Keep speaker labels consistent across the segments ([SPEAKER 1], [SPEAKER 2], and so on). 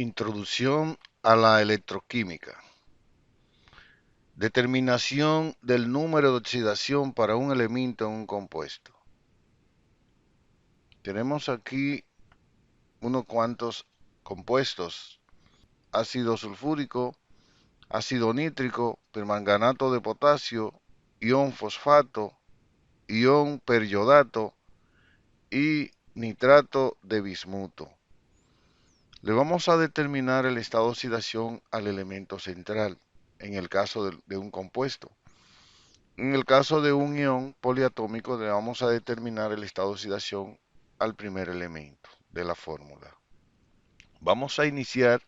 [SPEAKER 1] Introducción a la electroquímica. Determinación del número de oxidación para un elemento en un compuesto. Tenemos aquí unos cuantos compuestos: ácido sulfúrico, ácido nítrico, permanganato de potasio, ion fosfato, ion periodato y nitrato de bismuto. Le vamos a determinar el estado de oxidación al elemento central, en el caso de un compuesto. En el caso de un ion poliatómico, le vamos a determinar el estado de oxidación al primer elemento de la fórmula. Vamos a iniciar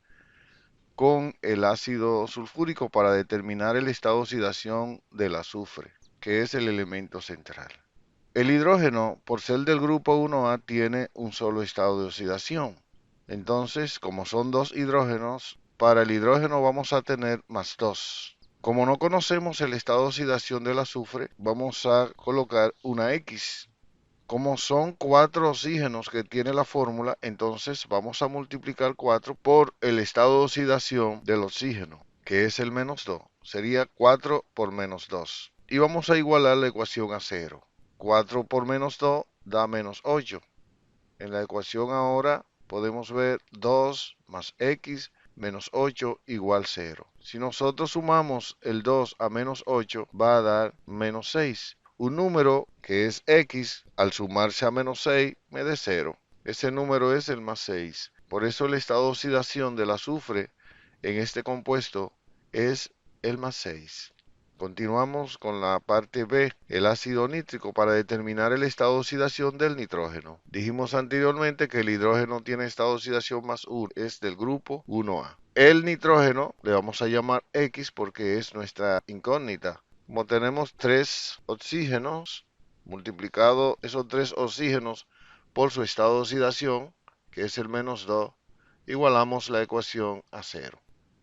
[SPEAKER 1] con el ácido sulfúrico para determinar el estado de oxidación del azufre, que es el elemento central. El hidrógeno, por ser del grupo 1A, tiene un solo estado de oxidación. Entonces, como son dos hidrógenos, para el hidrógeno vamos a tener más 2. Como no conocemos el estado de oxidación del azufre, vamos a colocar una X. Como son 4 oxígenos que tiene la fórmula, entonces vamos a multiplicar 4 por el estado de oxidación del oxígeno, que es el menos 2. Sería 4 por menos 2. Y vamos a igualar la ecuación a 0. 4 por menos 2 da menos 8. En la ecuación ahora podemos ver 2 más x menos 8 igual 0. Si nosotros sumamos el 2 a menos 8 va a dar menos 6. Un número que es x, al sumarse a menos 6 me dé 0. Ese número es el más 6. Por eso el estado de oxidación del azufre en este compuesto es el más 6. Continuamos con la parte B, el ácido nítrico, para determinar el estado de oxidación del nitrógeno. Dijimos anteriormente que el hidrógeno tiene estado de oxidación más 1, es del grupo 1A. El nitrógeno le vamos a llamar X porque es nuestra incógnita. Como tenemos 3 oxígenos, multiplicado esos 3 oxígenos por su estado de oxidación, que es el menos 2, igualamos la ecuación a 0.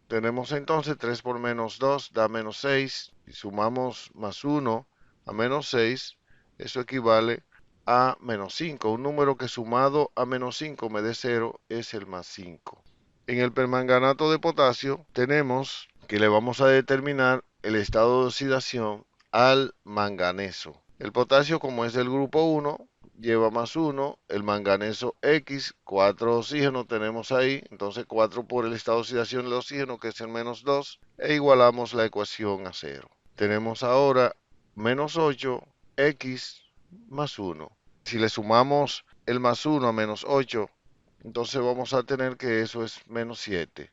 [SPEAKER 1] Tenemos entonces 3 por menos 2 da menos 6. Si sumamos más 1 a menos 6, eso equivale a menos 5. Un número que sumado a menos 5 me dé 0 es el más 5. En el permanganato de potasio tenemos que le vamos a determinar el estado de oxidación al manganeso. El potasio, como es del grupo 1, lleva más 1, el manganeso X, 4 oxígenos tenemos ahí, entonces 4 por el estado de oxidación del oxígeno, que es el menos 2, e igualamos la ecuación a 0. Tenemos ahora menos 8, X más 1. Si le sumamos el más 1 a menos 8, entonces vamos a tener que eso es menos 7.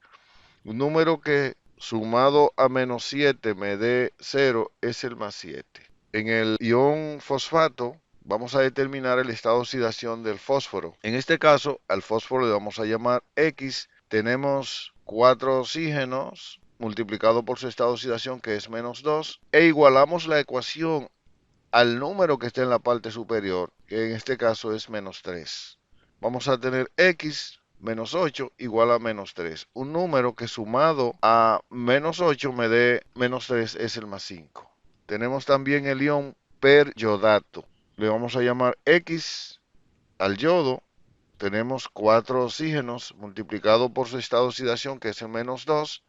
[SPEAKER 1] Un número que sumado a menos 7 me dé 0 es el más 7. En el ion fosfato vamos a determinar el estado de oxidación del fósforo. En este caso, al fósforo le vamos a llamar X. Tenemos 4 oxígenos multiplicado por su estado de oxidación, que es menos 2, e igualamos la ecuación al número que está en la parte superior, que en este caso es menos 3. Vamos a tener X menos 8 igual a menos 3. Un número que sumado a menos 8 me dé menos 3 es el más 5. Tenemos también el ion periodato. Le vamos a llamar X al yodo. Tenemos 4 oxígenos multiplicado por su estado de oxidación, que es el menos 2,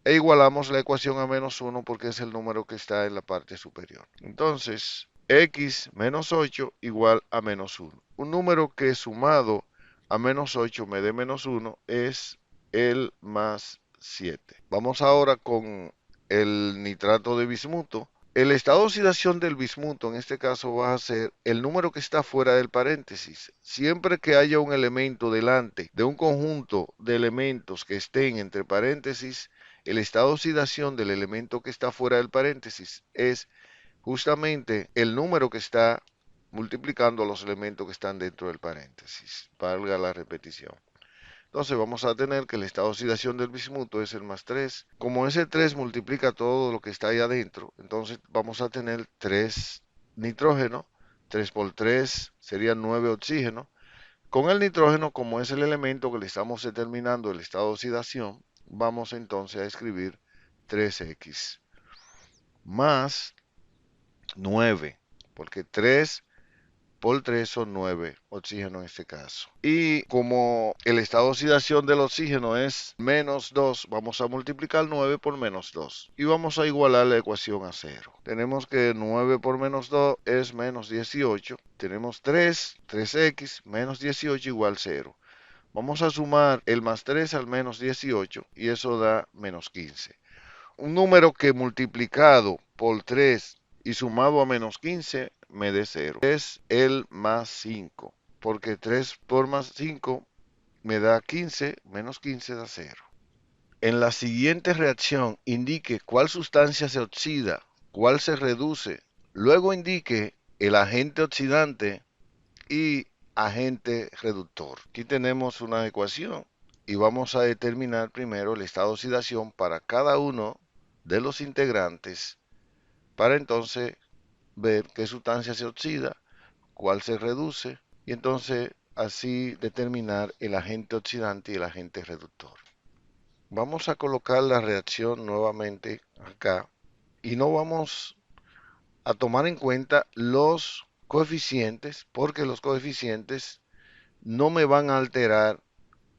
[SPEAKER 1] e igualamos la ecuación a menos 1 porque es el número que está en la parte superior. Entonces, x menos 8 igual a menos 1. Un número que sumado a menos 8 me dé menos 1 es el más 7. Vamos ahora con el nitrato de bismuto. El estado de oxidación del bismuto en este caso va a ser el número que está fuera del paréntesis. Siempre que haya un elemento delante de un conjunto de elementos que estén entre paréntesis, el estado de oxidación del elemento que está fuera del paréntesis es justamente el número que está multiplicando a los elementos que están dentro del paréntesis. Valga la repetición. Entonces vamos a tener que el estado de oxidación del bismuto es el más 3. Como ese 3 multiplica todo lo que está ahí adentro, entonces vamos a tener 3 nitrógeno. 3 por 3 serían 9 oxígenos. Con el nitrógeno, como es el elemento que le estamos determinando el estado de oxidación, vamos entonces a escribir 3x más 9, porque 3 por 3 son 9 oxígeno en este caso. Y como el estado de oxidación del oxígeno es menos 2, vamos a multiplicar 9 por menos 2 y vamos a igualar la ecuación a 0. Tenemos que 9 por menos 2 es menos 18. Tenemos 3x menos 18 igual 0. Vamos a sumar el más 3 al menos 18 y eso da menos 15. Un número que multiplicado por 3 y sumado a menos 15 me dé 0. Es el más 5, porque 3 por más 5 me da 15, menos 15 da 0. En la siguiente reacción indique cuál sustancia se oxida, cuál se reduce, luego indique el agente oxidante y agente reductor. Aquí tenemos una ecuación y vamos a determinar primero el estado de oxidación para cada uno de los integrantes para entonces ver qué sustancia se oxida, cuál se reduce y entonces así determinar el agente oxidante y el agente reductor. Vamos a colocar la reacción nuevamente acá y no vamos a tomar en cuenta los coeficientes porque los coeficientes no me van a alterar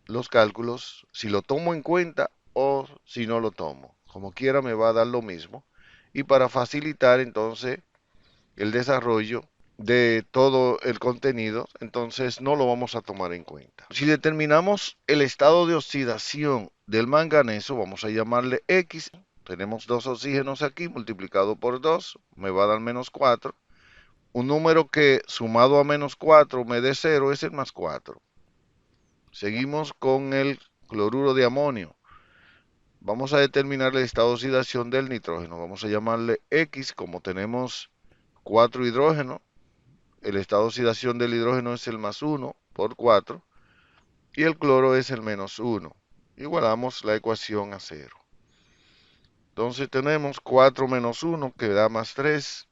[SPEAKER 1] los cálculos si lo tomo en cuenta o si no lo tomo. Como quiera me va a dar lo mismo. Y para facilitar entonces el desarrollo de todo el contenido, entonces no lo vamos a tomar en cuenta. Si determinamos el estado de oxidación del manganeso, vamos a llamarle X. Tenemos dos oxígenos aquí, multiplicado por 2, me va a dar menos 4. Un número que sumado a menos 4 me dé 0 es el más 4. Seguimos con el cloruro de amonio. Vamos a determinar el estado de oxidación del nitrógeno. Vamos a llamarle X, como tenemos 4 hidrógenos. El estado de oxidación del hidrógeno es el más 1 por 4 y el cloro es el menos 1. Igualamos la ecuación a 0. Entonces tenemos 4 menos 1 que da más 3.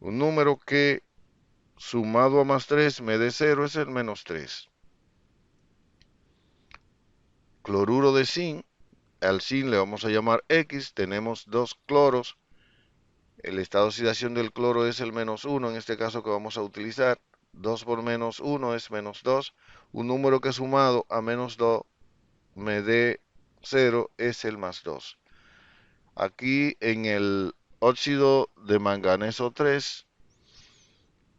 [SPEAKER 1] Un número que sumado a más 3 me dé 0 es el menos 3. Cloruro de zinc. Al zinc le vamos a llamar X. Tenemos dos cloros. El estado de oxidación del cloro es el menos 1, en este caso que vamos a utilizar. 2 por menos 1 es menos 2. Un número que sumado a menos 2 me dé 0 es el más 2. Aquí en el óxido de manganeso 3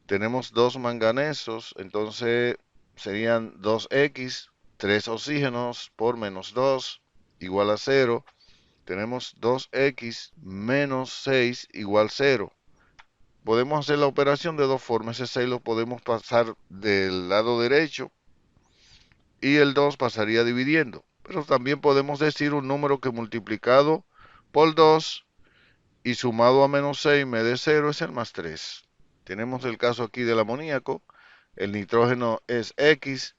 [SPEAKER 1] tenemos dos manganesos, entonces serían 2X, 3 oxígenos por menos 2 igual a 0. Tenemos 2X menos 6 igual 0. Podemos hacer la operación de dos formas. Ese 6 lo podemos pasar del lado derecho y el 2 pasaría dividiendo. Pero también podemos decir un número que multiplicado por 2 y sumado a menos 6 me dé 0 es el más 3. Tenemos el caso aquí del amoníaco. El nitrógeno es X.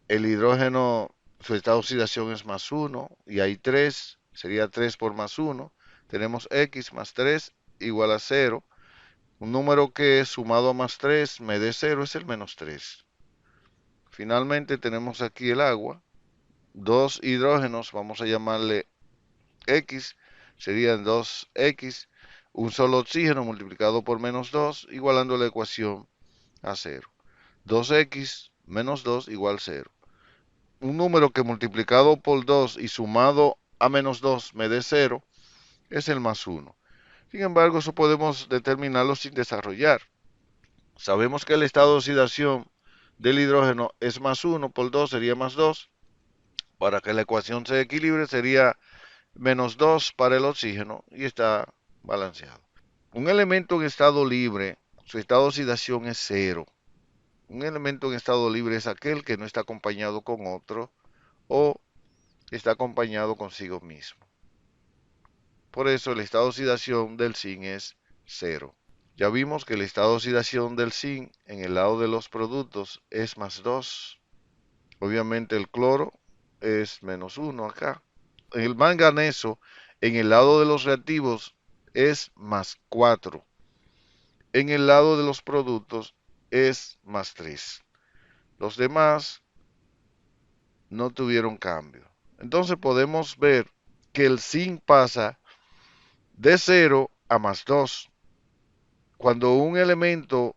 [SPEAKER 1] El hidrógeno, su estado de oxidación es más 1 y hay 3. Sería 3 por más 1. Tenemos X más 3 igual a 0. Un número que sumado a más 3 me dé 0 es el menos 3. Finalmente tenemos aquí el agua. Dos hidrógenos, vamos a llamarle X, serían 2X. Un solo oxígeno multiplicado por menos 2, igualando la ecuación a 0. 2X menos 2 igual 0. Un número que multiplicado por 2 y sumado a menos 2 me dé 0 es el más 1. Sin embargo, eso podemos determinarlo sin desarrollar. Sabemos que el estado de oxidación del hidrógeno es más 1 por 2 sería más 2. Para que la ecuación se equilibre sería menos 2 para el oxígeno y está balanceado. Un elemento en estado libre, su estado de oxidación es 0. Un elemento en estado libre es aquel que no está acompañado con otro o está acompañado consigo mismo. Por eso el estado de oxidación del zinc es 0. Ya vimos que el estado de oxidación del zinc en el lado de los productos es más 2. Obviamente el cloro es menos 1 acá. El manganeso en el lado de los reactivos es más 4. En el lado de los productos es más 3. Los demás no tuvieron cambio. Entonces podemos ver que el zinc pasa de 0 a más 2. Cuando un elemento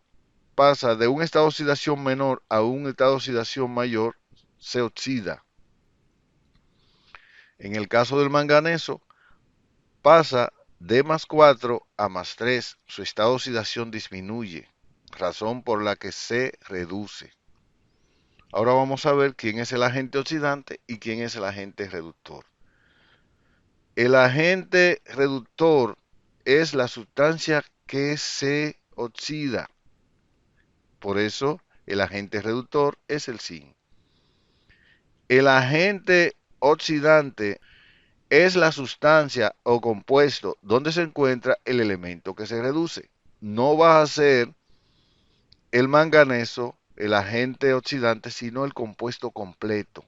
[SPEAKER 1] pasa de un estado de oxidación menor a un estado de oxidación mayor, se oxida. En el caso del manganeso, pasa de +4 a +3, su estado de oxidación disminuye, razón por la que se reduce. Ahora vamos a ver quién es el agente oxidante y quién es el agente reductor. El agente reductor es la sustancia que se oxida. Por eso el agente reductor es el zinc. El agente oxidante es la sustancia o compuesto donde se encuentra el elemento que se reduce. No va a ser el manganeso el agente oxidante, sino el compuesto completo.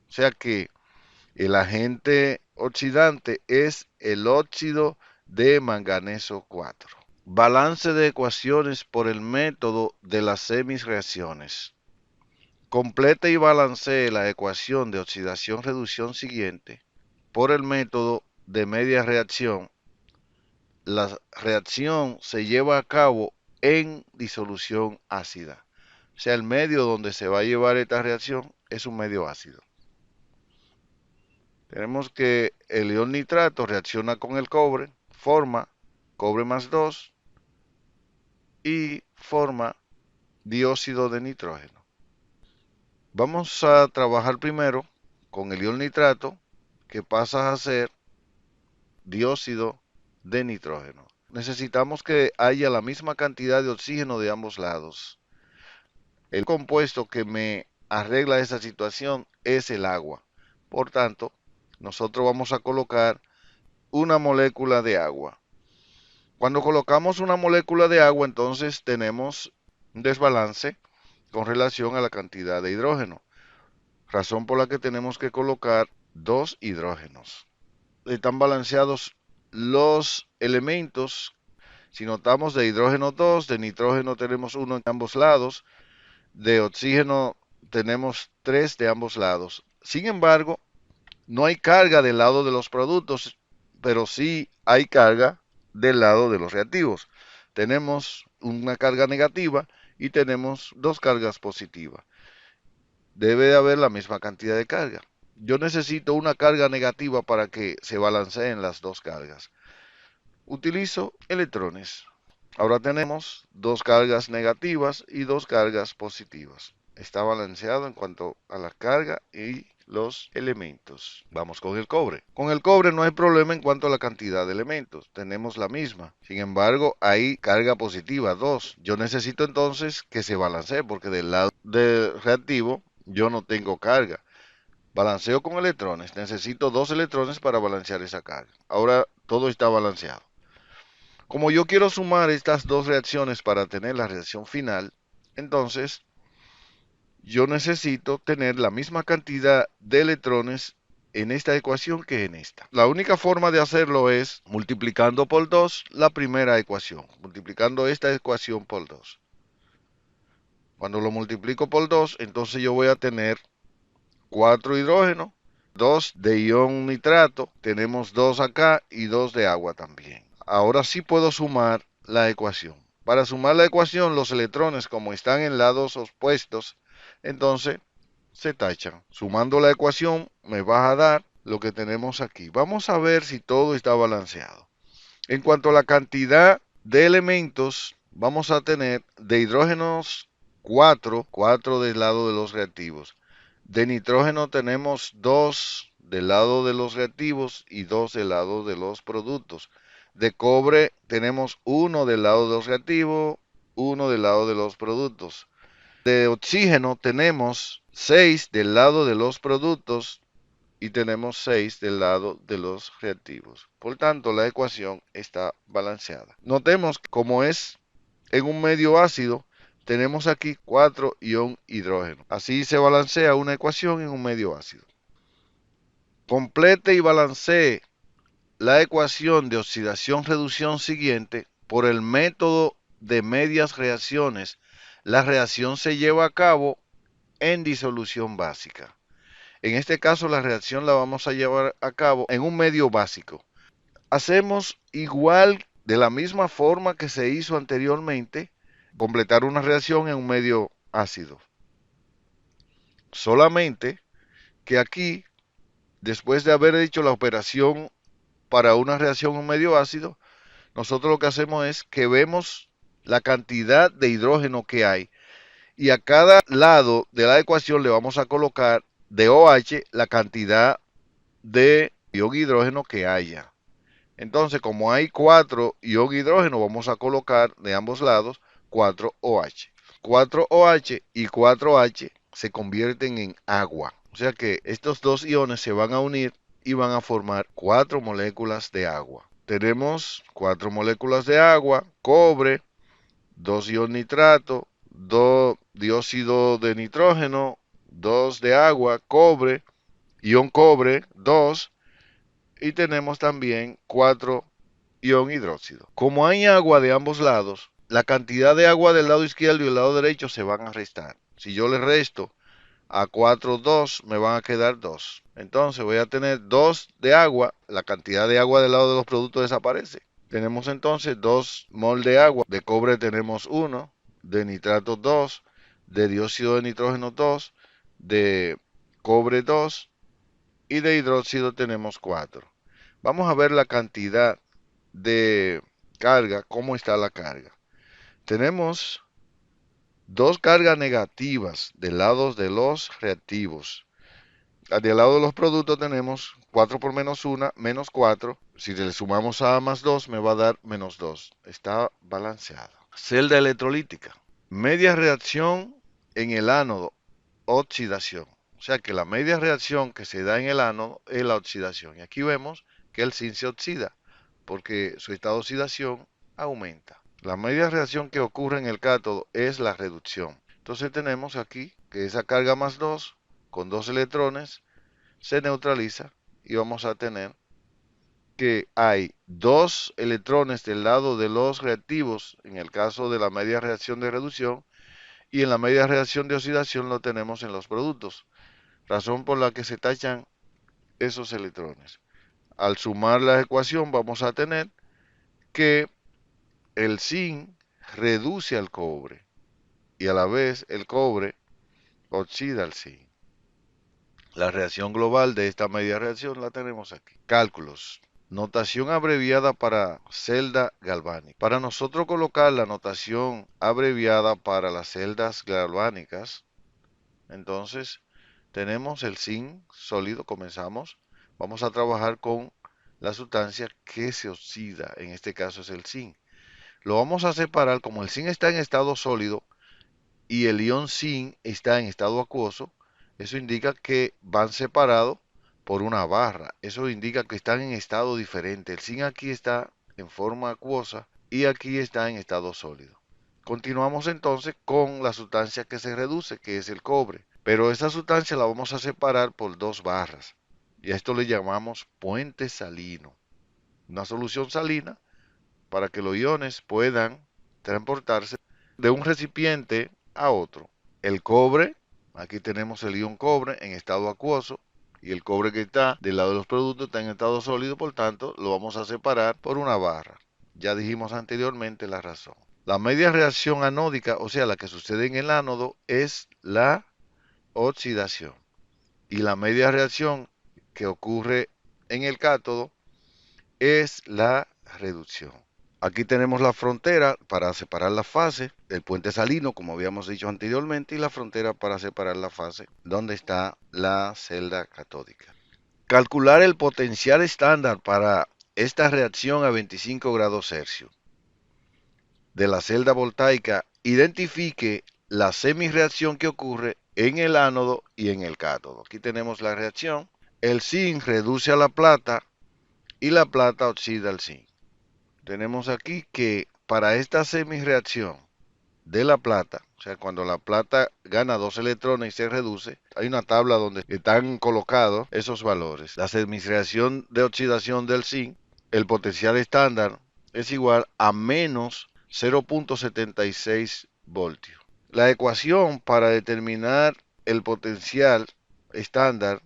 [SPEAKER 1] O sea que el agente oxidante es el óxido de manganeso 4. Balance de ecuaciones por el método de las semisreacciones. Complete y balancee la ecuación de oxidación-reducción siguiente por el método de media reacción. La reacción se lleva a cabo en disolución ácida. O sea, el medio donde se va a llevar esta reacción es un medio ácido. Tenemos que el ion nitrato reacciona con el cobre, forma cobre +2 y forma dióxido de nitrógeno. Vamos a trabajar primero con el ion nitrato, que pasa a ser dióxido de nitrógeno. Necesitamos que haya la misma cantidad de oxígeno de ambos lados. El compuesto que me arregla esa situación es el agua. Por tanto, nosotros vamos a colocar una molécula de agua. Cuando colocamos una molécula de agua, entonces tenemos un desbalance con relación a la cantidad de hidrógeno, razón por la que tenemos que colocar dos hidrógenos. Están balanceados los elementos. Si notamos, de hidrógeno 2, de nitrógeno tenemos 1 en ambos lados, de oxígeno tenemos 3 de ambos lados. Sin embargo, no hay carga del lado de los productos, pero sí hay carga del lado de los reactivos. Tenemos una carga negativa y tenemos dos cargas positivas. Debe de haber la misma cantidad de carga. Yo necesito una carga negativa para que se balanceen las dos cargas. Utilizo electrones. Ahora tenemos dos cargas negativas y dos cargas positivas. Está balanceado en cuanto a la carga y los elementos. Vamos con el cobre. Con el cobre no hay problema en cuanto a la cantidad de elementos. Tenemos la misma. Sin embargo, hay carga positiva, 2. Yo necesito entonces que se balancee porque del lado del reactivo yo no tengo carga. Balanceo con electrones. Necesito dos electrones para balancear esa carga. Ahora todo está balanceado. Como yo quiero sumar estas dos reacciones para tener la reacción final, entonces yo necesito tener la misma cantidad de electrones en esta ecuación que en esta. La única forma de hacerlo es multiplicando por 2 la primera ecuación, multiplicando esta ecuación por 2. Cuando lo multiplico por 2, entonces yo voy a tener 4 hidrógenos, 2 de ion nitrato, tenemos 2 acá y 2 de agua también. Ahora sí puedo sumar la ecuación. Para sumar la ecuación, los electrones, como están en lados opuestos, entonces se tachan. Sumando la ecuación me va a dar lo que tenemos aquí. Vamos a ver si todo está balanceado. En cuanto a la cantidad de elementos, vamos a tener de hidrógenos 4 del lado de los reactivos. De nitrógeno tenemos 2 del lado de los reactivos y 2 del lado de los productos. De cobre tenemos 1 del lado de los reactivos, 1 del lado de los productos. De oxígeno tenemos 6 del lado de los productos y tenemos 6 del lado de los reactivos. Por tanto, la ecuación está balanceada. Notemos que como es en un medio ácido, tenemos aquí 4 ion hidrógeno. Así se balancea una ecuación en un medio ácido. Complete y balancee la ecuación de oxidación-reducción siguiente por el método de medias reacciones. La reacción se lleva a cabo en disolución básica. En este caso, la reacción la vamos a llevar a cabo en un medio básico. Hacemos igual de la misma forma que se hizo anteriormente. completar una reacción en un medio ácido. Solamente que aquí, después de haber hecho la operación para una reacción en un medio ácido, nosotros lo que hacemos es que vemos la cantidad de hidrógeno que hay y a cada lado de la ecuación le vamos a colocar de OH la cantidad de ion hidrógeno que haya. Entonces, como hay 4 ion hidrógeno, vamos a colocar de ambos lados 4 OH. 4 OH y 4 H se convierten en agua. O sea que estos dos iones se van a unir y van a formar 4 moléculas de agua. Tenemos 4 moléculas de agua, cobre, 2 ion nitrato, 2 dióxido de nitrógeno, 2 de agua, cobre, ion cobre, 2, y tenemos también 4 ion hidróxido. Como hay agua de ambos lados, la cantidad de agua del lado izquierdo y del lado derecho se van a restar. Si yo le resto a 4, 2, me van a quedar 2. Entonces voy a tener 2 de agua, la cantidad de agua del lado de los productos desaparece. Tenemos entonces 2 mol de agua, de cobre tenemos 1, de nitrato 2, de dióxido de nitrógeno 2, de cobre 2 y de hidróxido tenemos 4. Vamos a ver la cantidad de carga, cómo está la carga. Tenemos dos cargas negativas del lado de los reactivos. Del lado de los productos tenemos 4 por menos 1, menos 4. Si le sumamos A más 2, me va a dar menos 2. Está balanceado. Celda electrolítica. Media reacción en el ánodo, oxidación. O sea que la media reacción que se da en el ánodo es la oxidación. Y aquí vemos que el zinc se oxida porque su estado de oxidación aumenta. La media reacción que ocurre en el cátodo es la reducción. Entonces tenemos aquí que esa carga más 2 con 2 electrones se neutraliza y vamos a tener que hay 2 electrones del lado de los reactivos en el caso de la media reacción de reducción, y en la media reacción de oxidación lo tenemos en los productos, razón por la que se tachan esos electrones. Al sumar la ecuación vamos a tener que el zinc reduce al cobre y a la vez el cobre oxida al zinc. La reacción global de esta media reacción la tenemos aquí. Cálculos. Notación abreviada para celda galvánica. Para nosotros colocar la notación abreviada para las celdas galvánicas, entonces tenemos el zinc sólido, comenzamos. Vamos a trabajar con la sustancia que se oxida, en este caso es el zinc. Lo vamos a separar, como el zinc está en estado sólido y el ion zinc está en estado acuoso, eso indica que van separados por una barra. Eso indica que están en estado diferente. El zinc aquí está en forma acuosa y aquí está en estado sólido. Continuamos entonces con la sustancia que se reduce, que es el cobre. Pero esa sustancia la vamos a separar por dos barras. Y a esto le llamamos puente salino. Una solución salina para que los iones puedan transportarse de un recipiente a otro. El cobre, aquí tenemos el ion cobre en estado acuoso, y el cobre que está del lado de los productos está en estado sólido, por tanto lo vamos a separar por una barra. Ya dijimos anteriormente la razón. La media reacción anódica, o sea, la que sucede en el ánodo, es la oxidación. Y la media reacción que ocurre en el cátodo es la reducción. Aquí tenemos la frontera para separar la fase, el puente salino, como habíamos dicho anteriormente, y la frontera para separar la fase, donde está la celda catódica. Calcular el potencial estándar para esta reacción a 25 grados Celsius de la celda voltaica. Identifique la semirreacción que ocurre en el ánodo y en el cátodo. Aquí tenemos la reacción. El zinc reduce a la plata y la plata oxida al zinc. Tenemos aquí que para esta semirreacción de la plata, o sea, cuando la plata gana 2 electrones y se reduce, hay una tabla donde están colocados esos valores. La semirreacción de oxidación del zinc, el potencial estándar es igual a menos 0.76 voltios. La ecuación para determinar el potencial estándar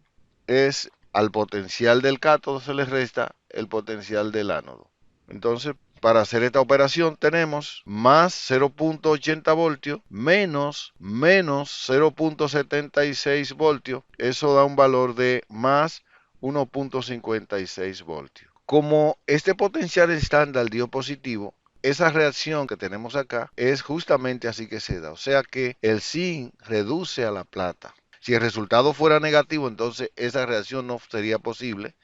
[SPEAKER 1] es al potencial del cátodo se le resta el potencial del ánodo. Entonces para hacer esta operación tenemos más 0.80 voltios menos 0.76 voltios. Eso da un valor de más 1.56 voltios. Como este potencial estándar dio positivo, esa reacción que tenemos acá es justamente así que se da. O sea que el zinc reduce a la plata. Si el resultado fuera negativo, entonces esa reacción no sería posible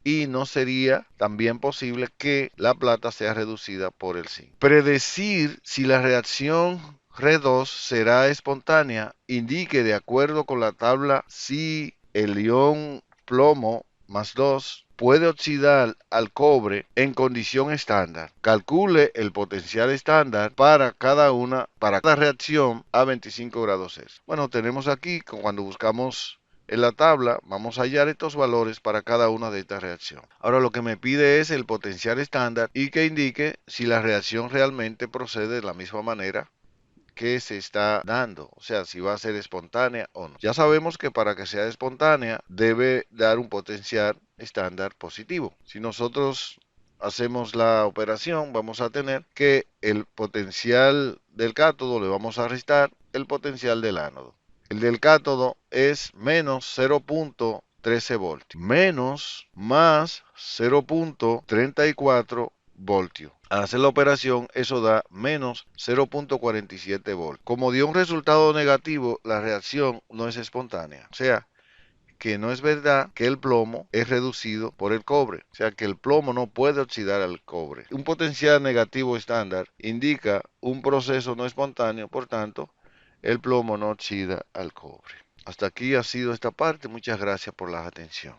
[SPEAKER 1] y no sería también posible que la plata sea reducida por el zinc. Predecir si la reacción R2 será espontánea indique de acuerdo con la tabla si el ion plomo más 2 puede oxidar al cobre en condición estándar. Calcule el potencial estándar para cada reacción a 25 grados Celsius. Bueno, tenemos aquí cuando buscamos en la tabla vamos a hallar estos valores para cada una de estas reacciones. Ahora lo que me pide es el potencial estándar y que indique si la reacción realmente procede de la misma manera que se está dando, o sea, si va a ser espontánea o no. Ya sabemos que para que sea espontánea debe dar un potencial estándar positivo. Si nosotros hacemos la operación, vamos a tener que el potencial del cátodo le vamos a restar el potencial del ánodo. El del cátodo es menos 0.13 voltios, menos más 0.34 voltios. Al hacer la operación, eso da menos 0.47 voltios. Como dio un resultado negativo, la reacción no es espontánea. O sea, que no es verdad que el plomo es reducido por el cobre. O sea, que el plomo no puede oxidar al cobre. Un potencial negativo estándar indica un proceso no espontáneo, por tanto, el plomo no oxida al cobre. Hasta aquí ha sido esta parte. Muchas gracias por la atención.